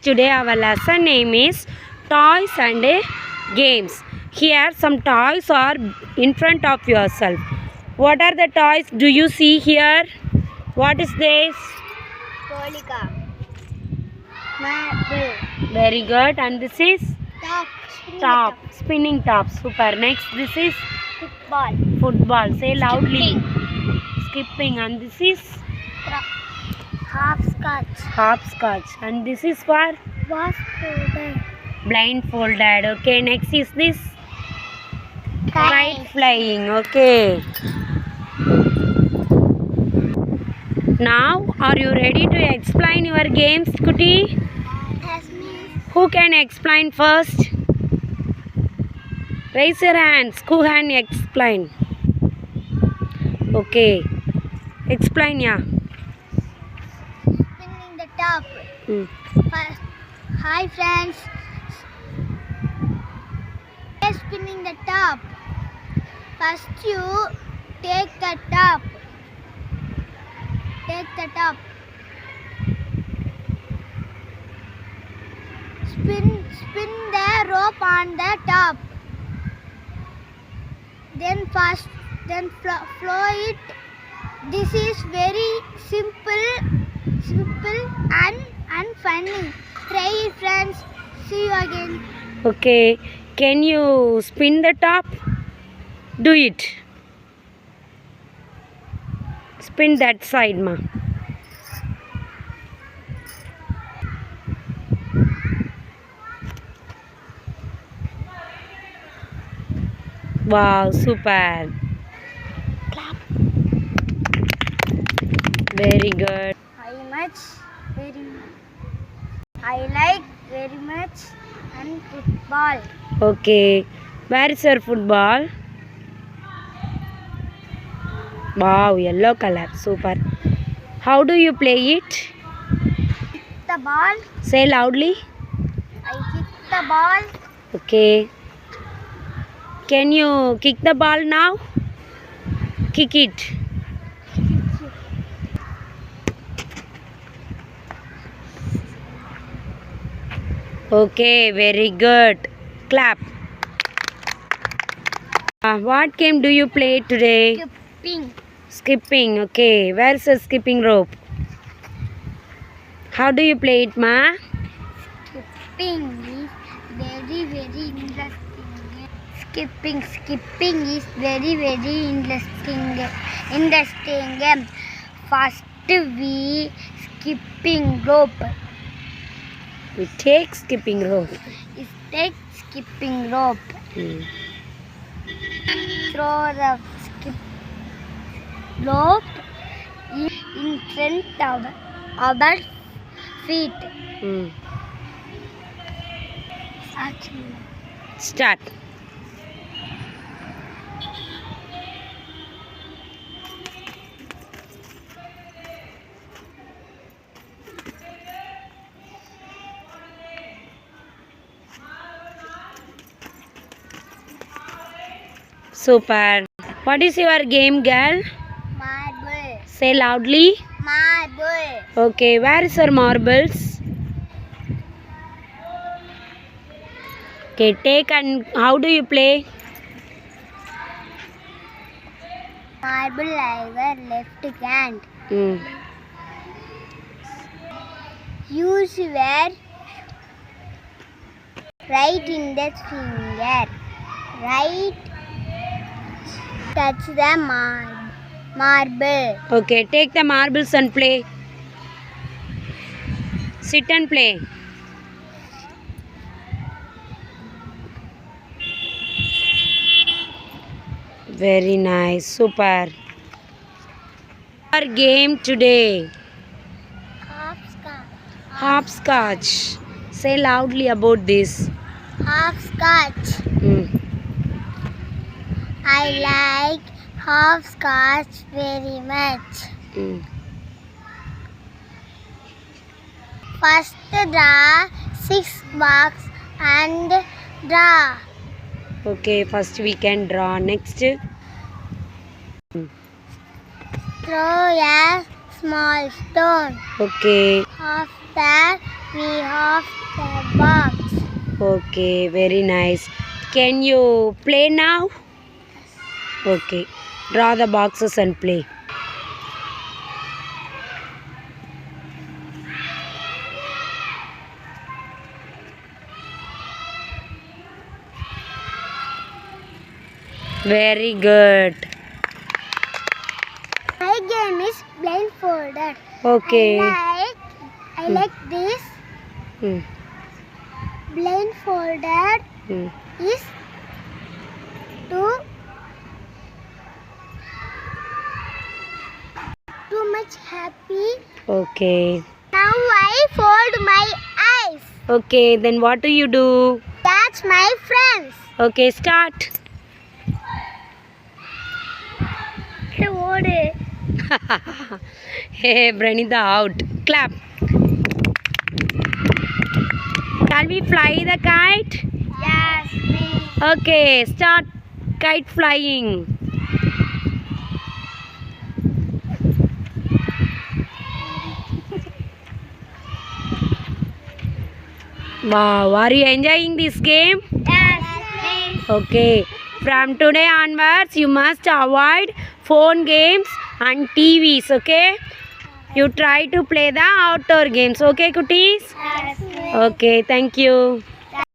today our lesson name is toys and games. Here some toys are in front of yourself. What are the toys do you see here? What is this? Polika. Marble. Very good. And this is? Top. Spinning top. Super. Next this is? Football. Football. Say loudly. Skipping. And this is? Hopscotch. Hopscotch. And this is for? Blindfolded. Blindfolded. Okay. Next is this? Kite. Flying. Okay. Now, are you ready to explain your games, Kuti? Yes, miss. Who can explain first? Raise your hands. Who can explain? Okay. Explain, yeah. Spinning the top. First, hi friends. Spinning the top. First you take the top. Take the top. Spin the rope on the top. Then flow it. This is very simple and funny. Try it, friends. See you again. Okay. Can you spin the top? Do it. Spin that side, ma. Wow, super. Clap. Very good. I like very much and football. Okay. Where is your football? Wow, yellow color. Super. How do you play it? Kick the ball. Say loudly. I kick the ball. Okay. Can you kick the ball now? Kick it. Okay, very good. Clap. What game do you play today? Skipping. Skipping. Okay. Where's the skipping rope? How do you play it, ma? Skipping is very interesting. Skipping is very interesting game. First we skipping rope. We take skipping rope. Is take skipping rope. Throw the skip rope in front of our feet. Start. Super. What is your game, girl? Marble. Say loudly. Marble. Okay. Where is your marbles? Okay. Take and how do you play? Marble over left hand. Use your right index finger. Right. Touch the marble. Okay. Take the marbles and play. Sit and play. Very nice. Super. Our game today. Hopscotch. Hopscotch. Say loudly about this. Hopscotch. I like hopscotch very much. First draw 6 box and draw. Okay, first we can draw. Next. Throw a small stone. Okay. After We have the box. Okay, very nice. Can you play now? Okay. Draw the boxes and play. Very good. My game is blindfolded. Okay. I like this. Hmm. Blindfolded Hmm. is too much happy. Okay. Now I fold my eyes. Okay, then what do you do? That's my friends. Okay, start. Hey, Pranita out. Clap. Can we fly the kite? Yes, please. Okay, start kite flying. Wow, are you enjoying this game? Yes, please. Okay, from today onwards, you must avoid phone games and TVs, okay? You try to play the outdoor games, okay, cuties? Yes, please. Okay, thank you.